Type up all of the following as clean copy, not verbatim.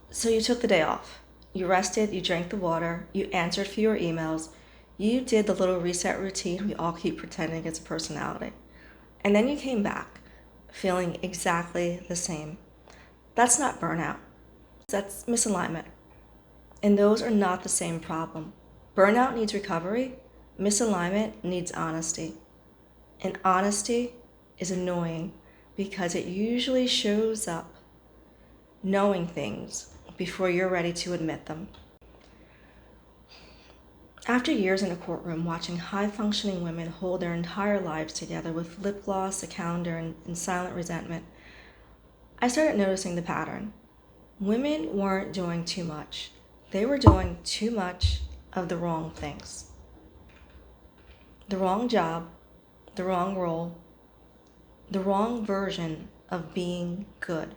So you took the day off. You rested, you drank the water, you answered fewer emails, you did the little reset routine we all keep pretending is a personality. And then you came back, feeling exactly the same. That's not burnout. That's misalignment. And those are not the same problem. Burnout needs recovery. Misalignment needs honesty. And honesty is annoying because it usually shows up knowing things before you're ready to admit them. After years in a courtroom watching high-functioning women hold their entire lives together with lip gloss, a calendar, and silent resentment, I started noticing the pattern. Women weren't doing too much. They were doing too much of the wrong things. The wrong job, the wrong role, the wrong version of being good.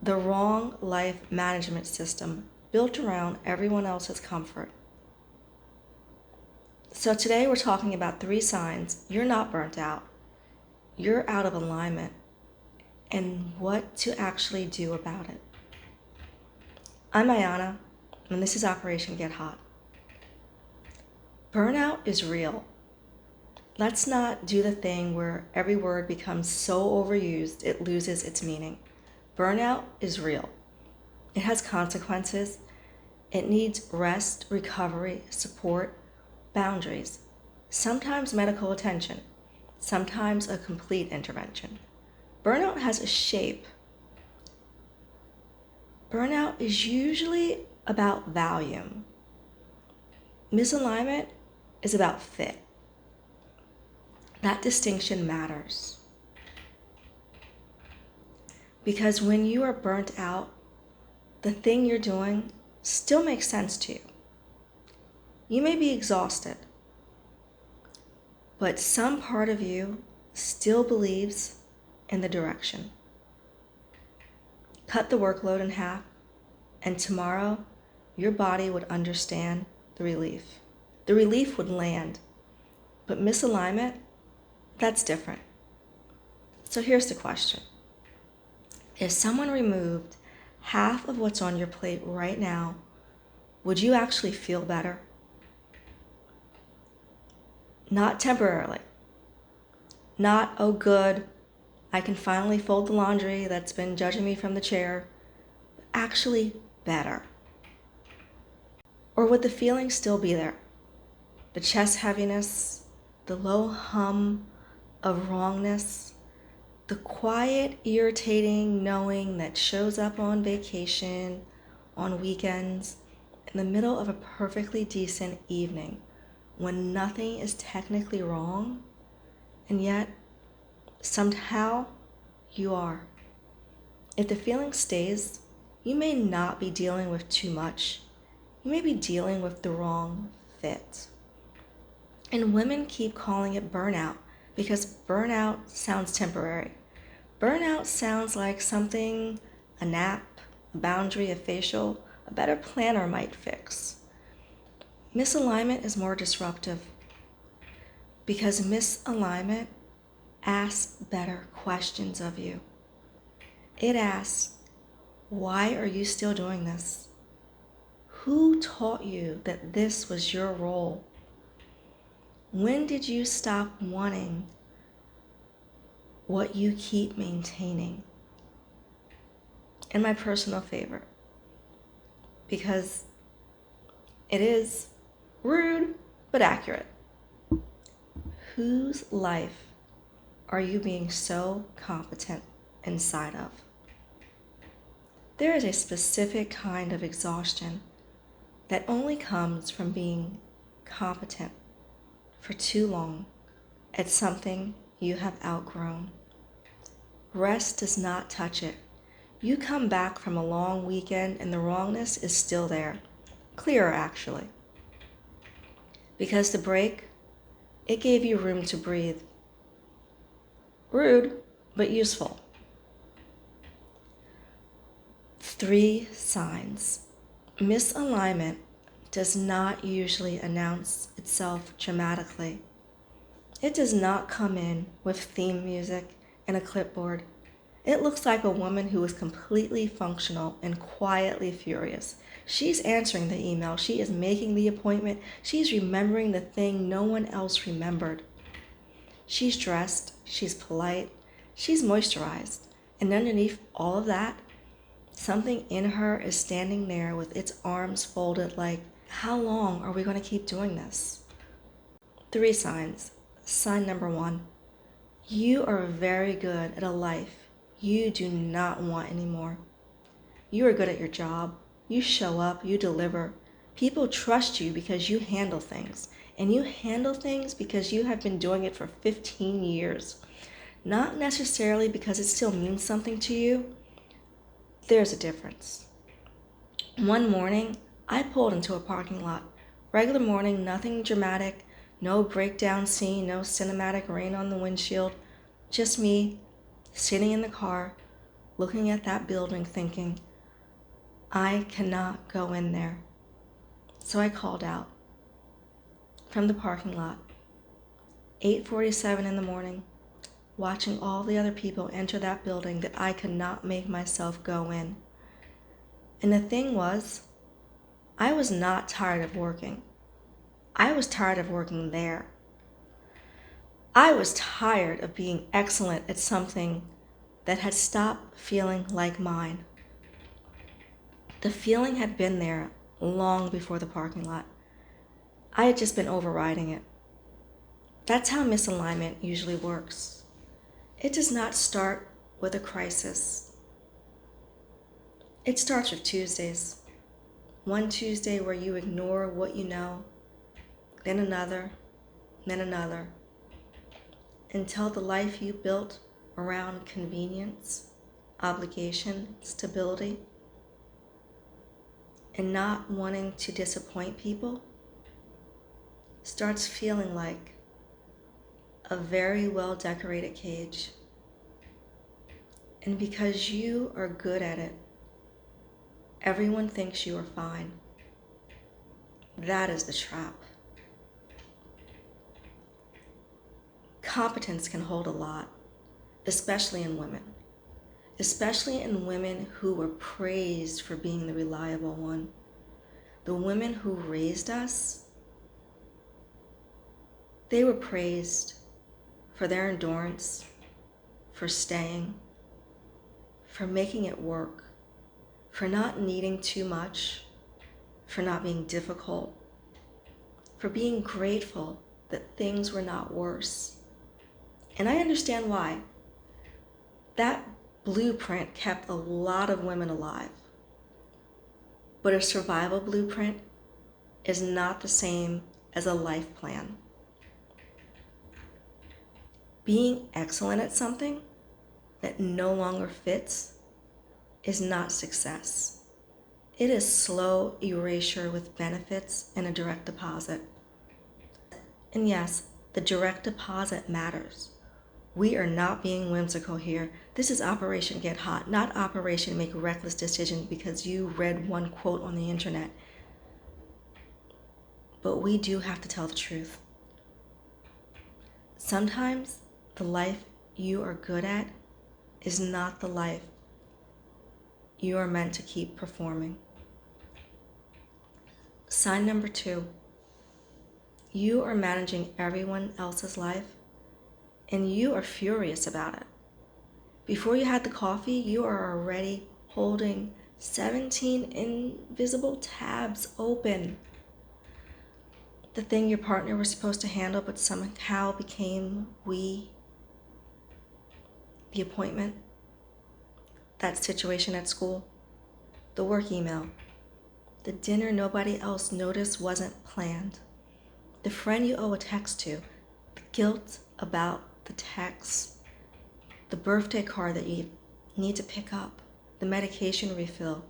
The wrong life management system built around everyone else's comfort. So today we're talking about 3 signs you're not burnt out, you're out of alignment, and what to actually do about it. I'm Ayana, and this is Operation Get Hot. Burnout is real. Let's not do the thing where every word becomes so overused it loses its meaning. Burnout is real. It has consequences. It needs rest, recovery, support, boundaries, sometimes medical attention, sometimes a complete intervention. Burnout has a shape. Burnout is usually about volume. Misalignment is about fit. That distinction matters. Because when you are burnt out, the thing you're doing still makes sense to you. You may be exhausted, but some part of you still believes in the direction. Cut the workload in half, and tomorrow your body would understand the relief. The relief would land, but misalignment, that's different. So here's the question. If someone removed half of what's on your plate right now, would you actually feel better? Not temporarily. Not, oh good, I can finally fold the laundry that's been judging me from the chair. But actually better. Or would the feeling still be there? The chest heaviness, the low hum of wrongness, the quiet, irritating knowing that shows up on vacation, on weekends, in the middle of a perfectly decent evening when nothing is technically wrong, and yet somehow you are. If the feeling stays, you may not be dealing with too much. You may be dealing with the wrong fit. And women keep calling it burnout because burnout sounds temporary. Burnout sounds like something a nap, a boundary, a facial, a better planner might fix. Misalignment is more disruptive because misalignment asks better questions of you. It asks, why are you still doing this? Who taught you that this was your role? When did you stop wanting what you keep maintaining? And my personal favorite, because it is rude but accurate. Whose life are you being so competent inside of? There is a specific kind of exhaustion that only comes from being competent for too long at something you have outgrown. Rest does not touch it. You come back from a long weekend and the wrongness is still there. Clearer, actually. Because the break, it gave you room to breathe. Rude, but useful. 3 signs. Misalignment does not usually announce itself dramatically. It does not come in with theme music and a clipboard. It looks like a woman who is completely functional and quietly furious. She's answering the email. She is making the appointment. She's remembering the thing no one else remembered. She's dressed. She's polite. She's moisturized. And underneath all of that, something in her is standing there with its arms folded like, how long are we going to keep doing this? 3 signs. Sign number 1. You are very good at a life you do not want anymore. You are good at your job. You show up, you deliver. People trust you because you handle things. And you handle things because you have been doing it for 15 years. Not necessarily because it still means something to you. There's a difference. One morning, I pulled into a parking lot. Regular morning, nothing dramatic, no breakdown scene, no cinematic rain on the windshield. Just me, sitting in the car, looking at that building thinking, I cannot go in there. So I called out from the parking lot, 8:47 in the morning, watching all the other people enter that building that I could not make myself go in. And the thing was, I was not tired of working. I was tired of working there. I was tired of being excellent at something that had stopped feeling like mine. The feeling had been there long before the parking lot. I had just been overriding it. That's how misalignment usually works. It does not start with a crisis. It starts with Tuesdays. One Tuesday where you ignore what you know, then another, until the life you built around convenience, obligation, stability, and not wanting to disappoint people starts feeling like a very well-decorated cage. And because you are good at it, everyone thinks you are fine. That is the trap. Competence can hold a lot, especially in women. Especially in women who were praised for being the reliable one. The women who raised us, they were praised for their endurance, for staying, for making it work, for not needing too much, for not being difficult, for being grateful that things were not worse. And I understand why. That blueprint kept a lot of women alive. But a survival blueprint is not the same as a life plan. Being excellent at something that no longer fits is not success. It is slow erasure with benefits and a direct deposit. And yes, the direct deposit matters. We are not being whimsical here. This is Operation Get Hot, not Operation Make Reckless Decisions because you read one quote on the internet. But we do have to tell the truth. Sometimes the life you are good at is not the life you are meant to keep performing. Sign number 2. You are managing everyone else's life and you are furious about it. Before you had the coffee, you are already holding 17 invisible tabs open. The thing your partner was supposed to handle but somehow became we. The appointment, that situation at school, the work email, the dinner nobody else noticed wasn't planned, the friend you owe a text to, the guilt about the text, the birthday card that you need to pick up, the medication refill,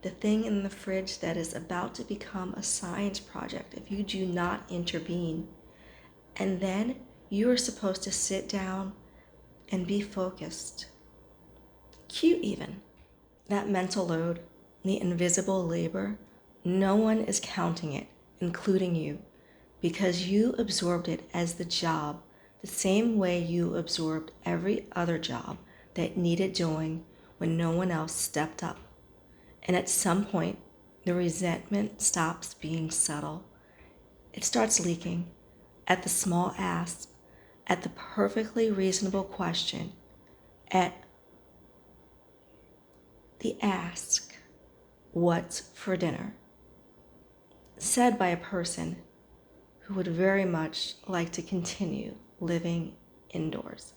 the thing in the fridge that is about to become a science project if you do not intervene. And then you are supposed to sit down and be focused. Cute even. That mental load, the invisible labor, no one is counting it, including you, because you absorbed it as the job, the same way you absorbed every other job that needed doing when no one else stepped up. And at some point, the resentment stops being subtle. It starts leaking at the small ask, at the perfectly reasonable question, at the ask, "What's for dinner?" said by a person who would very much like to continue living indoors.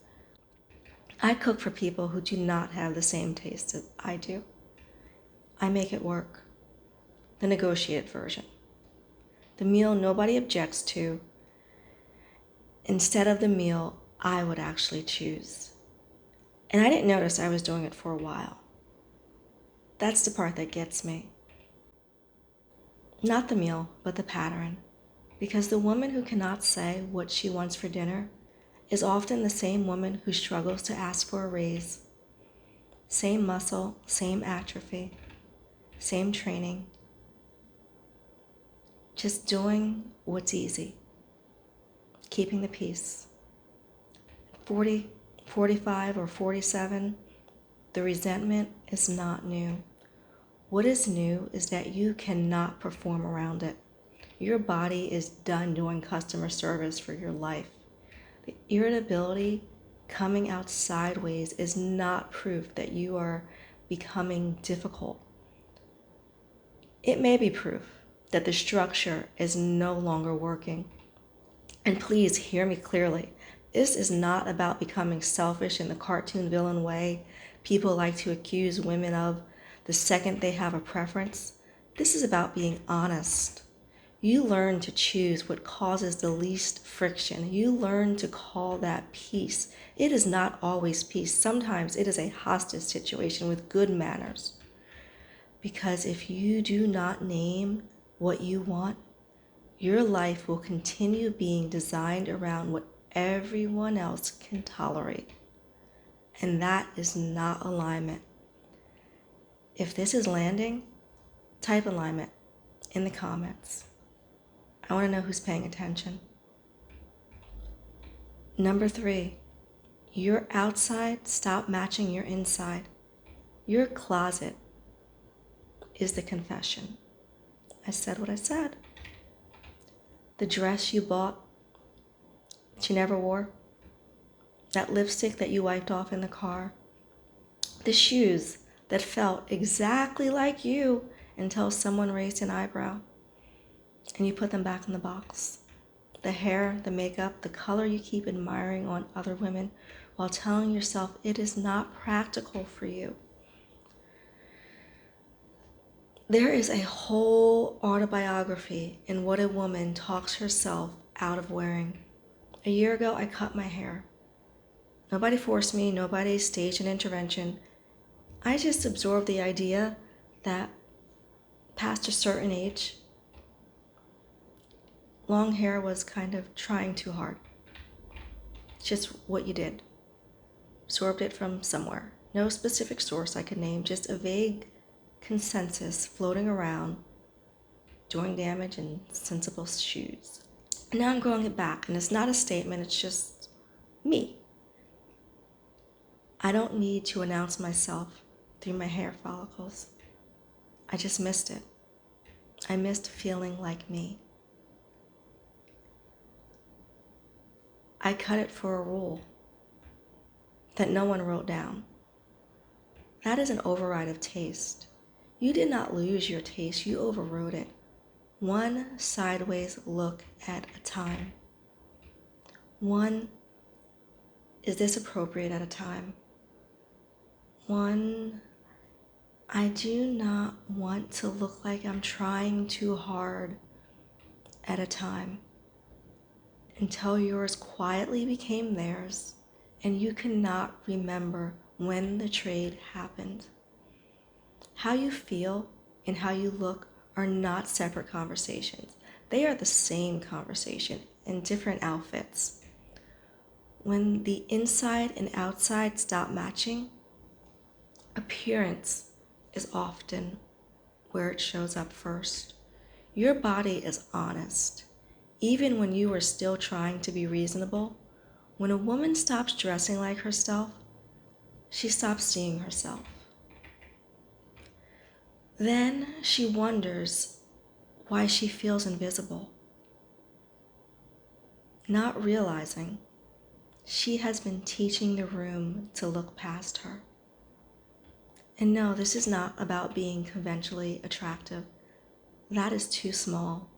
I cook for people who do not have the same taste as I do. I make it work. The negotiated version. The meal nobody objects to, instead of the meal I would actually choose. And I didn't notice I was doing it for a while. That's the part that gets me. Not the meal, but the pattern. Because the woman who cannot say what she wants for dinner is often the same woman who struggles to ask for a raise. Same muscle, same atrophy, same training. Just doing what's easy. Keeping the peace. 40, 45, or 47, the resentment is not new. What is new is that you cannot perform around it. Your body is done doing customer service for your life. The irritability coming out sideways is not proof that you are becoming difficult. It may be proof that the structure is no longer working. And please hear me clearly. This is not about becoming selfish in the cartoon villain way people like to accuse women of the second they have a preference. This is about being honest. You learn to choose what causes the least friction. You learn to call that peace. It is not always peace. Sometimes it is a hostage situation with good manners. Because if you do not name what you want, your life will continue being designed around what everyone else can tolerate. And that is not alignment. If this is landing, type alignment in the comments. I want to know who's paying attention. Number 3, your outside stop matching your inside. Your closet is the confession. I said what I said. The dress you bought that you never wore, that lipstick that you wiped off in the car, the shoes that felt exactly like you until someone raised an eyebrow and you put them back in the box. The hair, the makeup, the color you keep admiring on other women while telling yourself it is not practical for you. There is a whole autobiography in what a woman talks herself out of wearing. A year ago, I cut my hair. Nobody forced me, nobody staged an intervention. I just absorbed the idea that past a certain age, long hair was kind of trying too hard. It's just what you did. Absorbed it from somewhere. No specific source I could name, just a vague consensus floating around, doing damage in sensible shoes. And now I'm growing it back, and it's not a statement, it's just me. I don't need to announce myself through my hair follicles. I just missed it. I missed feeling like me. I cut it for a rule that no one wrote down. That is an override of taste. You did not lose your taste, you overrode it. One sideways look at a time. One, is this appropriate at a time? One, I do not want to look like I'm trying too hard at a time. Until yours quietly became theirs and you cannot remember when the trade happened. How you feel and how you look are not separate conversations. They are the same conversation in different outfits. When the inside and outside stop matching, appearance is often where it shows up first. Your body is honest. Even when you are still trying to be reasonable, when a woman stops dressing like herself, She stops seeing herself. Then she wonders why she feels invisible, not realizing she has been teaching the room to look past her. And no, this is not about being conventionally attractive. That is too small.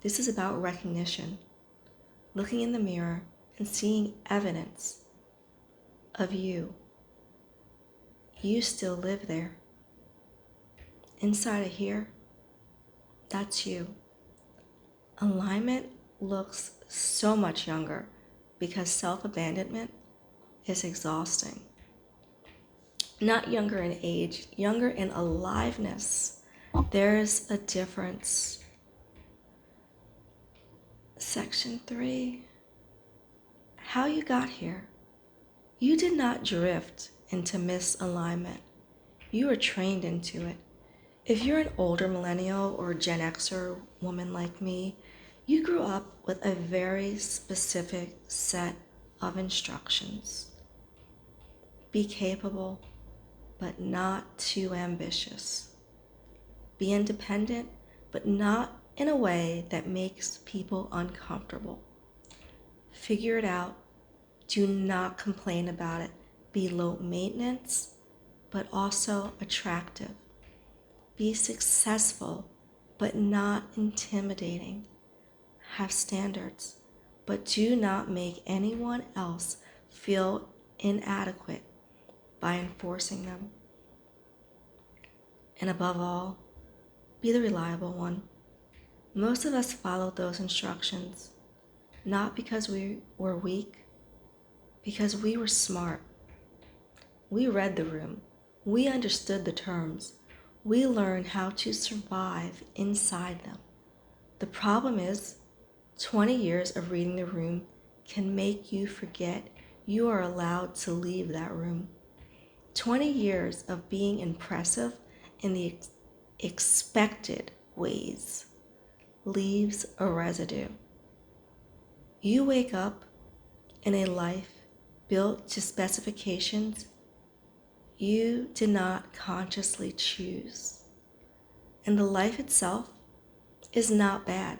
This is about recognition, looking in the mirror and seeing evidence of you. You still live there. Inside of here, that's you. Alignment looks so much younger because self-abandonment is exhausting. Not younger in age, younger in aliveness. There's a difference. Section 3. How you got here. You did not drift into misalignment. You were trained into it. If you're an older millennial or Gen Xer woman like me, you grew up with a very specific set of instructions. Be capable, but not too ambitious. Be independent, but not in a way that makes people uncomfortable. Figure it out. Do not complain about it. Be low maintenance, but also attractive. Be successful, but not intimidating. Have standards, but do not make anyone else feel inadequate by enforcing them. And above all, be the reliable one. Most of us followed those instructions, not because we were weak, because we were smart. We read the room. We understood the terms. We learned how to survive inside them. The problem is, 20 years of reading the room can make you forget you are allowed to leave that room. 20 years of being impressive in the expected ways leaves a residue. You wake up in a life built to specifications you did not consciously choose. And the life itself is not bad.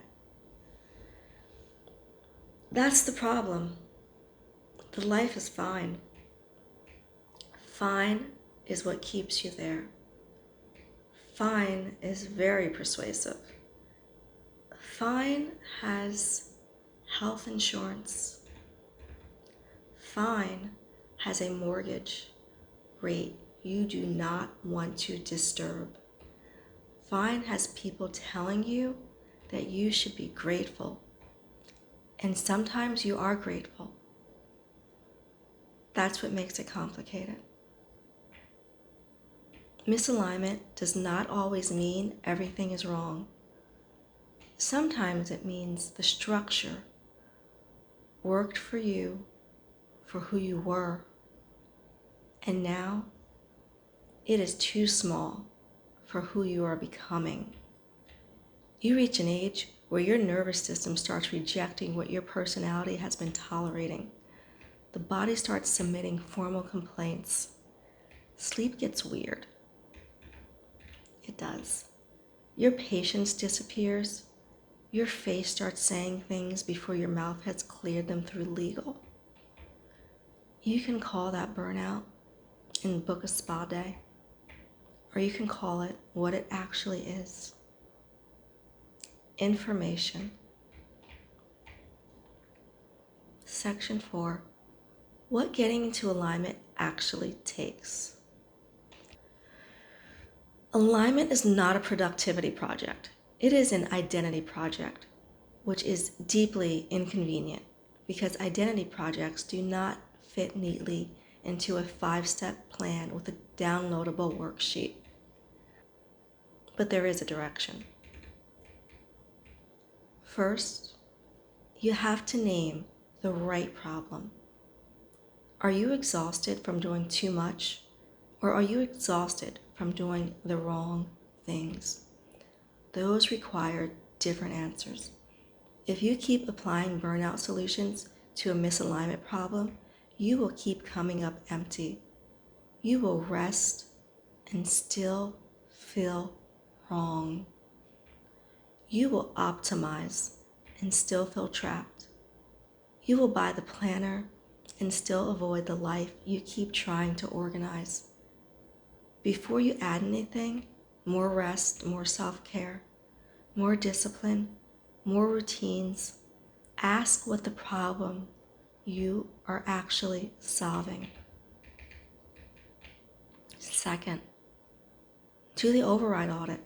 That's the problem. The life is fine. Fine is what keeps you there. Fine is very persuasive. Fine has health insurance. Fine has a mortgage rate you do not want to disturb. Fine has people telling you that you should be grateful. And sometimes you are grateful. That's what makes it complicated. Misalignment does not always mean everything is wrong. Sometimes it means the structure worked for you, for who you were, and now it is too small for who you are becoming. You reach an age where your nervous system starts rejecting what your personality has been tolerating. The body starts submitting formal complaints. Sleep gets weird. It does. Your patience disappears. Your face starts saying things before your mouth has cleared them through legal. You can call that burnout and book a spa day, or you can call it what it actually is. Information. Section 4. What getting into alignment actually takes. Alignment is not a productivity project. It is an identity project, which is deeply inconvenient because identity projects do not fit neatly into a 5-step plan with a downloadable worksheet. But there is a direction. First, you have to name the right problem. Are you exhausted from doing too much, or are you exhausted from doing the wrong things? Those require different answers. If you keep applying burnout solutions to a misalignment problem, you will keep coming up empty. you will rest and still feel wrong. You will optimize and still feel trapped. You will buy the planner and still avoid the life you keep trying to organize. Before you add anything, more rest, more self-care, more discipline, more routines, ask what the problem you are actually solving. Second, do the override audit.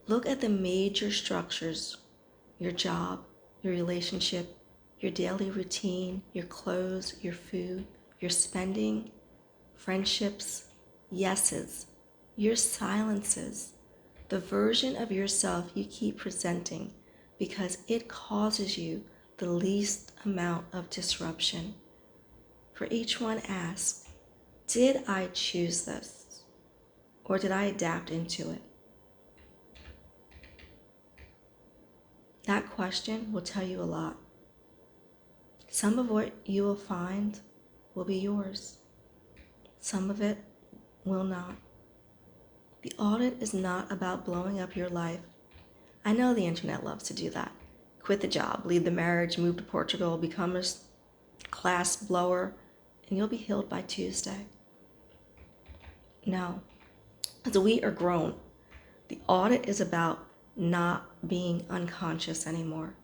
Look at the major structures: your job, your relationship, your daily routine, your clothes, your food, your spending, friendships, yeses, your silences, the version of yourself you keep presenting because it causes you the least amount of disruption. For each one, ask, did I choose this, or did I adapt into it? That question will tell you a lot. Some of what you will find will be yours. Some of it will not. The audit is not about blowing up your life. I know the internet loves to do that. Quit the job, leave the marriage, move to Portugal, become a class blower, and you'll be healed by Tuesday. No, as we are grown, the audit is about not being unconscious anymore.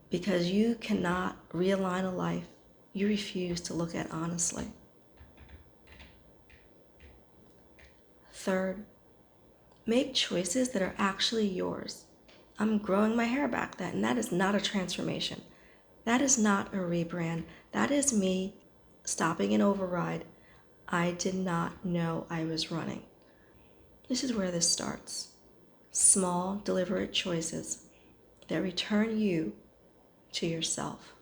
Because you cannot realign a life you refuse to look at honestly. Third, make choices that are actually yours. I'm growing my hair back then, and that is not a transformation. That is not a rebrand. That is me stopping an override I did not know I was running. This is where this starts. Small, deliberate choices that return you to yourself.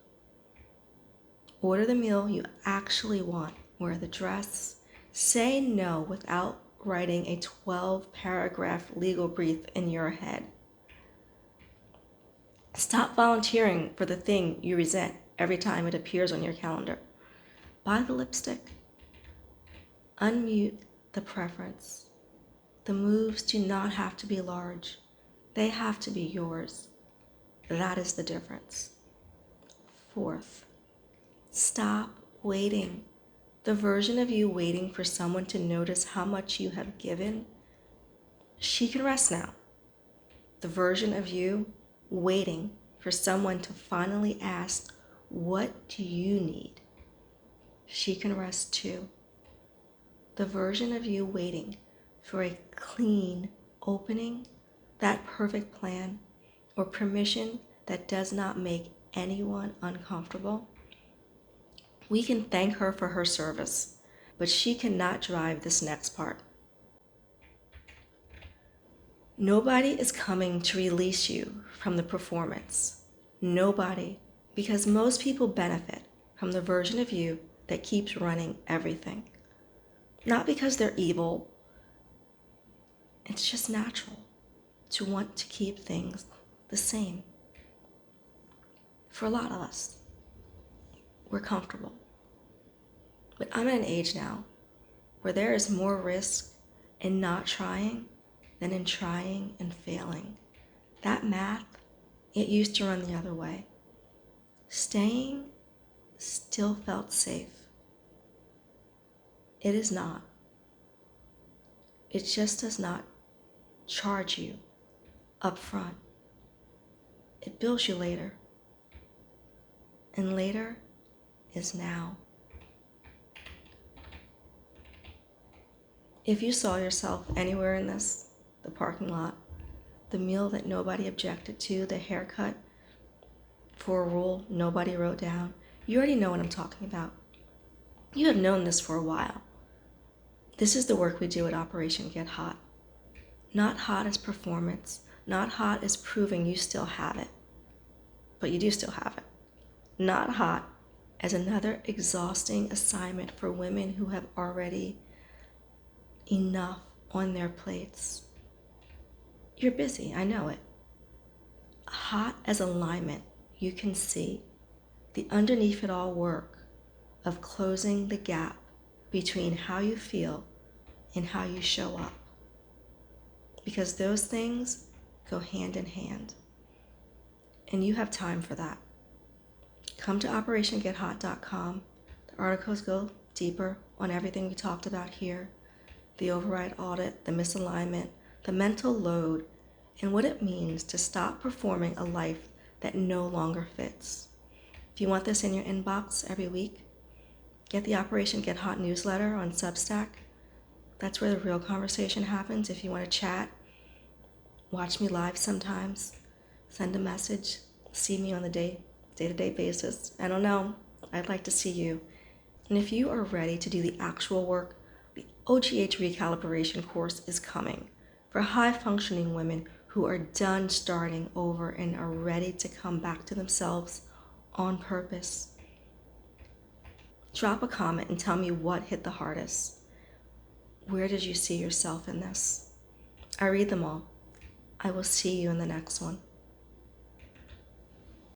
Order the meal you actually want. Wear the dress. Say no without writing a 12-paragraph legal brief in your head. Stop volunteering for the thing you resent every time it appears on your calendar. Buy the lipstick. Unmute the preference. The moves do not have to be large. They have to be yours. That is the difference. Fourth, stop waiting. The version of you waiting for someone to notice how much you have given, she can rest now. The version of you waiting for someone to finally ask, what do you need? She can rest too. The version of you waiting for a clean opening, that perfect plan, or permission that does not make anyone uncomfortable. We can thank her for her service, but she cannot drive this next part. Nobody is coming to release you from the performance. Nobody, because most people benefit from the version of you that keeps running everything. Not because they're evil. It's just natural to want to keep things the same. For a lot of us, we're comfortable. But I'm at an age now where there is more risk in not trying than in trying and failing. That math, it used to run the other way. Staying still felt safe. It is not. It just does not charge you up front. It bills you later. And later is now. If you saw yourself anywhere in this, the parking lot, the meal that nobody objected to, the haircut for a rule nobody wrote down, you already know what I'm talking about. You have known this for a while. This is the work we do at Operation Get Hot. Not hot as performance, not hot as proving you still have it, but you do still have it. Not hot as another exhausting assignment for women who have already enough on their plates. You're busy, I know it. Hot as alignment, you can see the underneath it all work of closing the gap between how you feel and how you show up. Because those things go hand in hand. And you have time for that. Come to OperationGetHot.com. The articles go deeper on everything we talked about here. The override audit, the misalignment, the mental load, and what it means to stop performing a life that no longer fits. If you want this in your inbox every week, get the Operation Get Hot newsletter on Substack. That's where the real conversation happens. If you want to chat, watch me live sometimes, send a message, see me on the day-to-day basis. I don't know, I'd like to see you. And if you are ready to do the actual work, the OGH recalibration course is coming for high-functioning women who are done starting over and are ready to come back to themselves on purpose. Drop a comment and tell me what hit the hardest. Where did you see yourself in this? I read them all. I will see you in the next one.